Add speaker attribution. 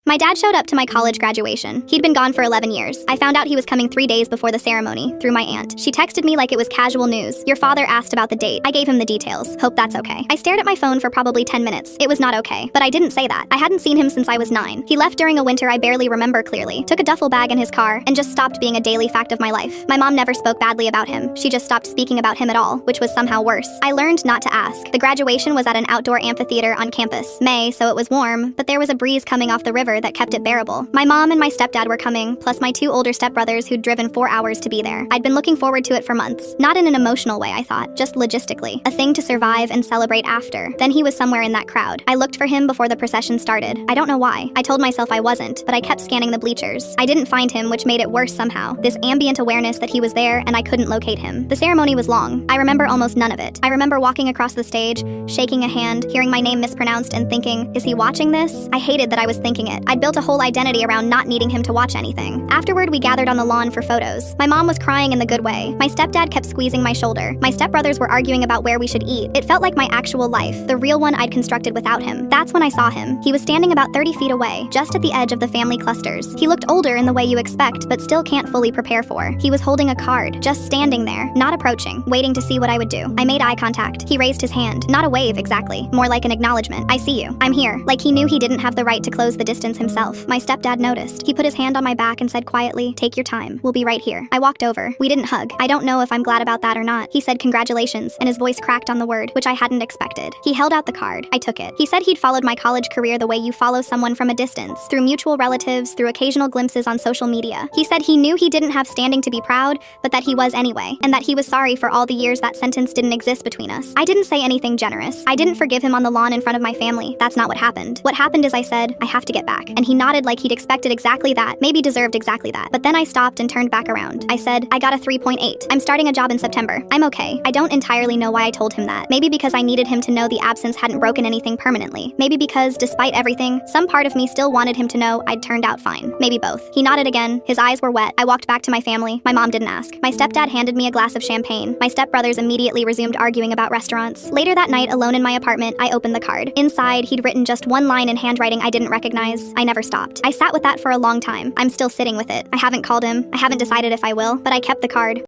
Speaker 1: My dad showed up to my college graduation. He'd been gone for 11 years. I found out he was coming 3 days before the ceremony through my aunt. She texted me like it was casual news. Your father asked about the date. I gave him the details. Hope that's okay. I stared at my phone for probably 10 minutes. It was not okay. But I didn't say that. I hadn't seen him since I was 9. He left during a winter I barely remember clearly, took a duffel bag in his car, and just stopped being a daily fact of my life. My mom never spoke badly about him. She just stopped speaking about him at all, which was somehow worse. I learned not to ask. The graduation was at an outdoor amphitheater on campus. May, so it was warm, but there was a breeze coming off the river that kept it bearable. My mom and my stepdad were coming, plus my 2 older stepbrothers who'd driven 4 hours to be there. I'd been looking forward to it for months. Not in an emotional way, I thought, just logistically. A thing to survive and celebrate after. Then he was somewhere in that crowd. I looked for him before the procession started. I don't know why. I told myself I wasn't, but I kept scanning the bleachers. I didn't find him, which made it worse somehow. This ambient awareness that he was there and I couldn't locate him. The ceremony was long. I remember almost none of it. I remember walking across the stage, shaking a hand, hearing my name mispronounced and thinking, is he watching this? I hated that I was thinking it. I'd built a whole identity around not needing him to watch anything. Afterward, we gathered on the lawn for photos. My mom was crying in the good way. My stepdad kept squeezing my shoulder. My stepbrothers were arguing about where we should eat. It felt like my actual life, the real one I'd constructed without him. That's when I saw him. He was standing about 30 feet away, just at the edge of the family clusters. He looked older in the way you expect, but still can't fully prepare for. He was holding a card, just standing there, not approaching, waiting to see what I would do. I made eye contact. He raised his hand. Not a wave exactly, more like an acknowledgement. I see you. I'm here. Like he knew he didn't have the right to close the distance himself. My stepdad noticed. He put his hand on my back and said quietly, take your time. We'll be right here. I walked over. We didn't hug. I don't know if I'm glad about that or not. He said congratulations, and his voice cracked on the word, which I hadn't expected. He held out the card. I took it. He said he'd followed my college career the way you follow someone from a distance, through mutual relatives, through occasional glimpses on social media. He said he knew he didn't have standing to be proud, but that he was anyway, and that he was sorry for all the years that sentence didn't exist between us. I didn't say anything generous. I didn't forgive him on the lawn in front of my family. That's not what happened. What happened is I said, I have to get back. And he nodded like he'd expected exactly that, maybe deserved exactly that. But then I stopped and turned back around. I said, I got a 3.8. I'm starting a job in September. I'm okay. I don't entirely know why I told him that. Maybe because I needed him to know the absence hadn't broken anything permanently. Maybe because, despite everything, some part of me still wanted him to know I'd turned out fine. Maybe both. He nodded again. His eyes were wet. I walked back to my family. My mom didn't ask. My stepdad handed me a glass of champagne. My stepbrothers immediately resumed arguing about restaurants. Later that night, alone in my apartment, I opened the card. Inside, he'd written just one line in handwriting I didn't recognize. I never stopped. I sat with that for a long time. I'm still sitting with it. I haven't called him. I haven't decided if I will, but I kept the card.